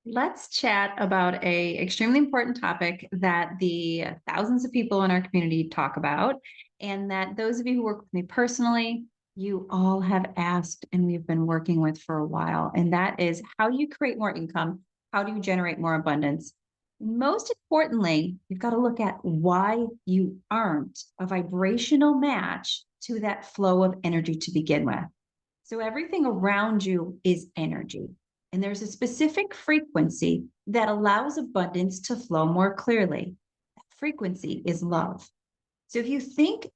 Let's chat about a extremely important topic that the thousands of people in our community talk about, and that those of you who work with me personally, you all have asked and we've been working with for a while. And that is, how do you create more income? How do you generate more abundance? Most importantly, you've got to look at why you aren't a vibrational match to that flow of energy to begin with. So everything around you is energy. And there's a specific frequency that allows abundance to flow more clearly. That frequency is love. So if you think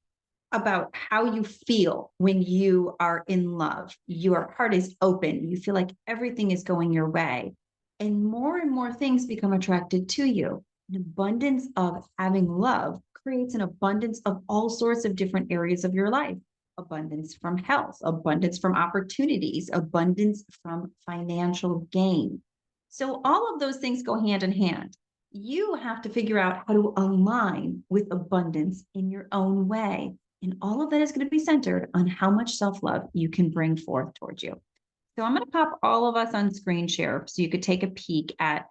about how you feel when you are in love, your heart is open, you feel like everything is going your way, and more things become attracted to you. An abundance of having love creates an abundance of all sorts of different areas of your life. Abundance from health, abundance from opportunities, abundance from financial gain. So all of those things go hand in hand. You have to figure out how to align with abundance in your own way. And all of that is going to be centered on how much self love you can bring forth towards you. So I'm going to pop all of us on screen share so you could take a peek at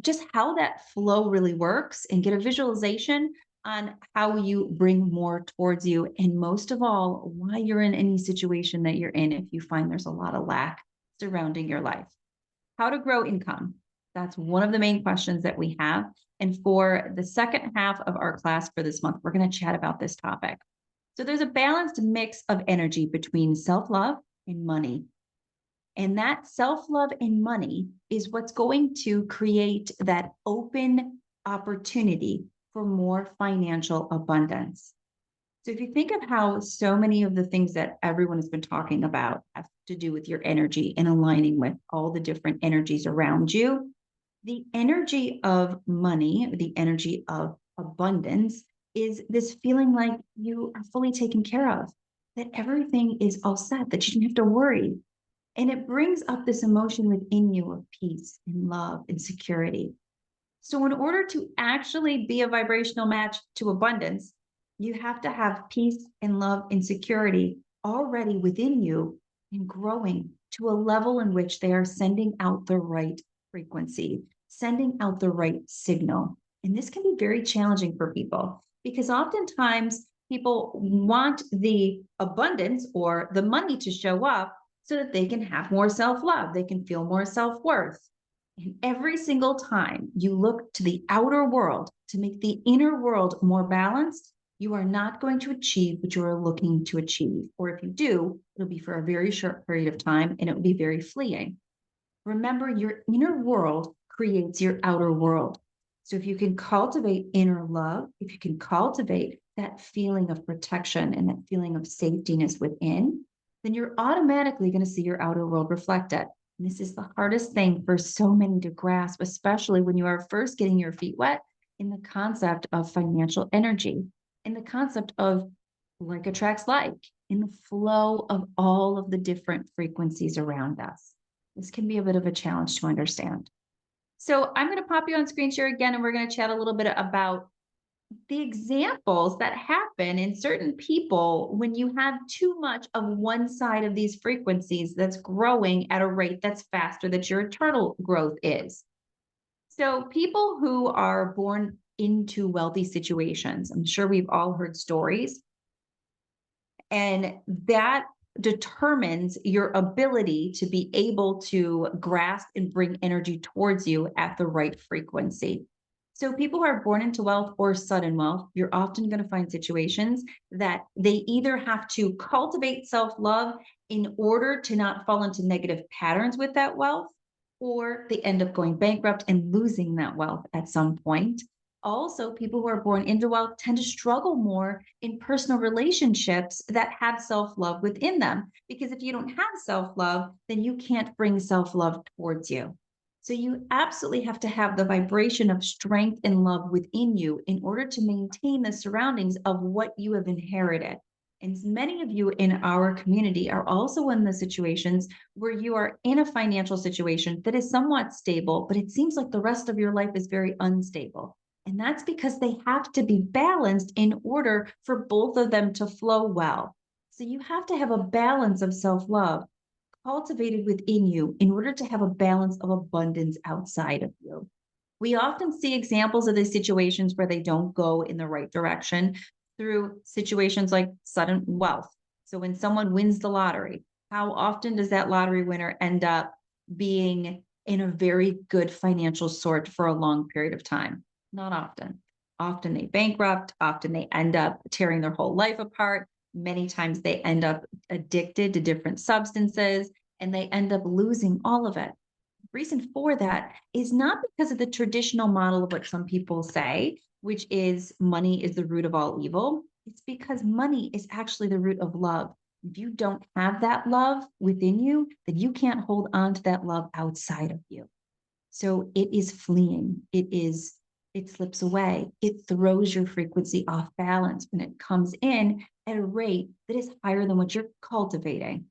just how that flow really works and get a visualization on how you bring more towards you. And most of all, why you're in any situation that you're in if you find there's a lot of lack surrounding your life. How to grow income. That's one of the main questions that we have. And for the second half of our class for this month, we're going to chat about this topic. So there's a balanced mix of energy between self love and money. And that self love and money is what's going to create that open opportunity for more financial abundance. So, if you think of how so many of the things that everyone has been talking about have to do with your energy and aligning with all the different energies around you, the energy of money, the energy of abundance, is this feeling like you are fully taken care of, that everything is all set, that you don't have to worry. And it brings up this emotion within you of peace and love and security. So, in order to actually be a vibrational match to abundance, you have to have peace and love and security already within you and growing to a level in which they are sending out the right frequency, sending out the right signal. And this can be very challenging for people because oftentimes people want the abundance or the money to show up so that they can have more self love, they can feel more self worth. And every single time you look to the outer world to make the inner world more balanced, you are not going to achieve what you are looking to achieve. Or if you do, it'll be for a very short period of time and it will be very fleeting. Remember, your inner world creates your outer world. So if you can cultivate inner love, if you can cultivate that feeling of protection and that feeling of safetyness within, then you're automatically going to see your outer world reflected. And this is the hardest thing for so many to grasp, especially when you are first getting your feet wet in the concept of financial energy, in the concept of like attracts like, in the flow of all of the different frequencies around us. This can be a bit of a challenge to understand. So I'm going to pop you on screen share again, and we're going to chat a little bit about the examples that happen in certain people when you have too much of one side of these frequencies that's growing at a rate that's faster than your internal growth is. So people who are born into wealthy situations, I'm sure we've all heard stories, and that determines your ability to be able to grasp and bring energy towards you at the right frequency. So, people who are born into wealth or sudden wealth, you're often going to find situations that they either have to cultivate self love in order to not fall into negative patterns with that wealth, or they end up going bankrupt and losing that wealth at some point. Also, people who are born into wealth tend to struggle more in personal relationships that have self love within them. Because if you don't have self love, then you can't bring self love towards you. So you absolutely have to have the vibration of strength and love within you in order to maintain the surroundings of what you have inherited. And many of you in our community are also in the situations where you are in a financial situation that is somewhat stable, but it seems like the rest of your life is very unstable. And that's because they have to be balanced in order for both of them to flow well. So you have to have a balance of self love, cultivated within you in order to have a balance of abundance outside of you. We often see examples of these situations where they don't go in the right direction through situations like sudden wealth. So when someone wins the lottery, how often does that lottery winner end up being in a very good financial sort for a long period of time? Not often. Often they bankrupt, often they end up tearing their whole life apart. Many times they end up addicted to different substances and they end up losing all of it. Reason for that is not because of the traditional model of what some people say, which is money is the root of all evil. It's because money is actually the root of love. If you don't have that love within you, then you can't hold on to that love outside of you. So it is fleeing. It slips away. It throws your frequency off balance when it comes in at a rate that is higher than what you're cultivating.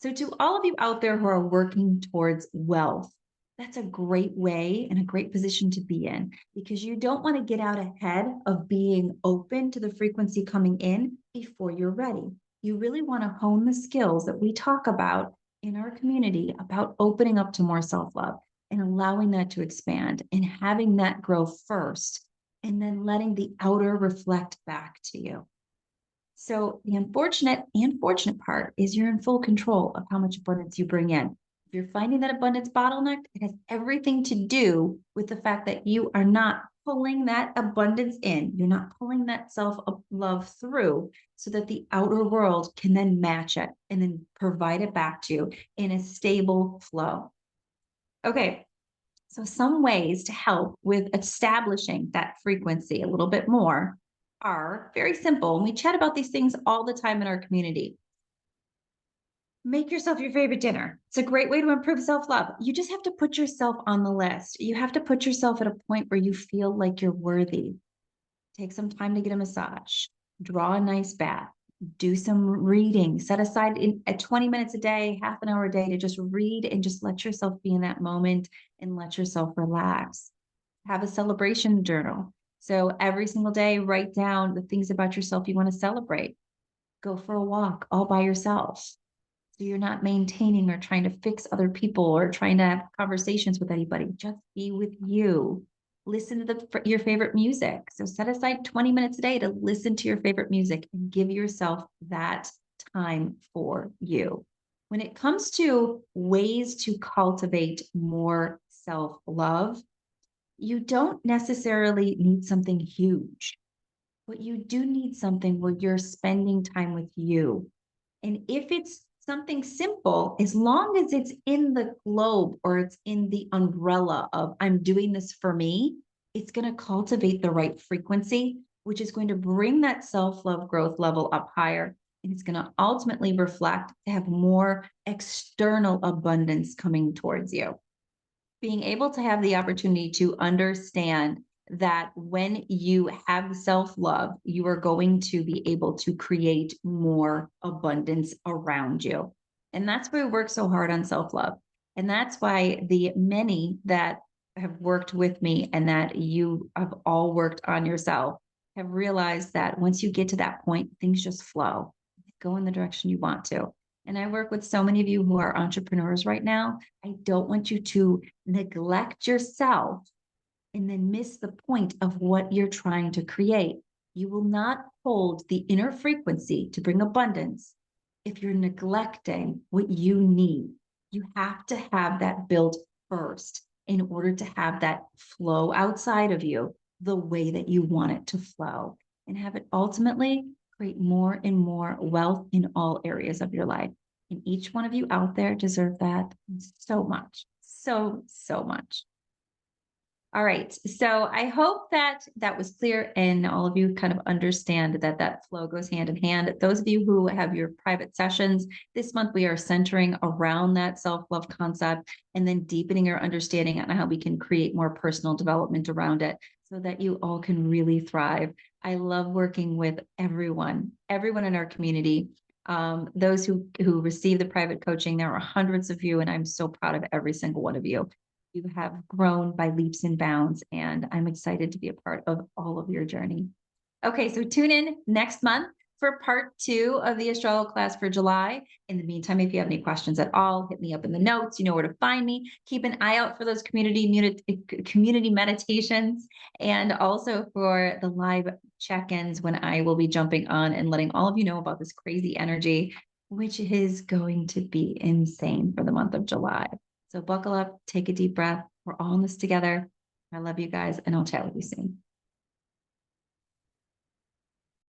So, to all of you out there who are working towards wealth, that's a great way and a great position to be in because you don't want to get out ahead of being open to the frequency coming in before you're ready. You really want to hone the skills that we talk about in our community about opening up to more self love and allowing that to expand and having that grow first and then letting the outer reflect back to you. So the unfortunate and fortunate part is you're in full control of how much abundance you bring in. If you're finding that abundance bottlenecked, it has everything to do with the fact that you are not pulling that abundance in. You're not pulling that self-love through so that the outer world can then match it and then provide it back to you in a stable flow. Okay, so some ways to help with establishing that frequency a little bit more are very simple. And we chat about these things all the time in our community. Make yourself your favorite dinner. It's a great way to improve self love. You just have to put yourself on the list. You have to put yourself at a point where you feel like you're worthy. Take some time to get a massage, draw a nice bath, do some reading, set aside at 20 minutes a day, half an hour a day to just read and just let yourself be in that moment and let yourself relax. Have a celebration journal. So every single day, write down the things about yourself you want to celebrate. Go for a walk all by yourself. So you're not maintaining or trying to fix other people or trying to have conversations with anybody. Just be with you. Listen to your favorite music. So set aside 20 minutes a day to listen to your favorite music and give yourself that time for you. When it comes to ways to cultivate more self-love, you don't necessarily need something huge, but you do need something where you're spending time with you. And if it's something simple, as long as it's in the globe or it's in the umbrella of I'm doing this for me, it's going to cultivate the right frequency, which is going to bring that self-love growth level up higher. And it's going to ultimately reflect to have more external abundance coming towards you. Being able to have the opportunity to understand that when you have self-love, you are going to be able to create more abundance around you. And that's why we work so hard on self-love. And that's why the many that have worked with me and that you have all worked on yourself have realized that once you get to that point, things just flow, go in the direction you want to. And I work with so many of you who are entrepreneurs right now. I don't want you to neglect yourself and then miss the point of what you're trying to create. You will not hold the inner frequency to bring abundance if you're neglecting what you need. You have to have that built first in order to have that flow outside of you the way that you want it to flow and have it ultimately create more and more wealth in all areas of your life. And each one of you out there deserve that so much, so much. All right. So I hope that that was clear and all of you kind of understand that that flow goes hand in hand. Those of you who have your private sessions, this month we are centering around that self-love concept and then deepening your understanding on how we can create more personal development around it so that you all can really thrive. I love working with everyone in our community. Those who receive the private coaching, there are hundreds of you, and I'm so proud of every single one of you. You have grown by leaps and bounds, and I'm excited to be a part of all of your journey. Okay, so tune in next month for part 2 of the Astrology class for July. In the meantime, if you have any questions at all, hit me up in the notes. You know where to find me. Keep an eye out for those community meditations, and also for the live check-ins when I will be jumping on and letting all of you know about this crazy energy, which is going to be insane for the month of July. So buckle up, take a deep breath. We're all in this together. I love you guys, and I'll chat with you soon.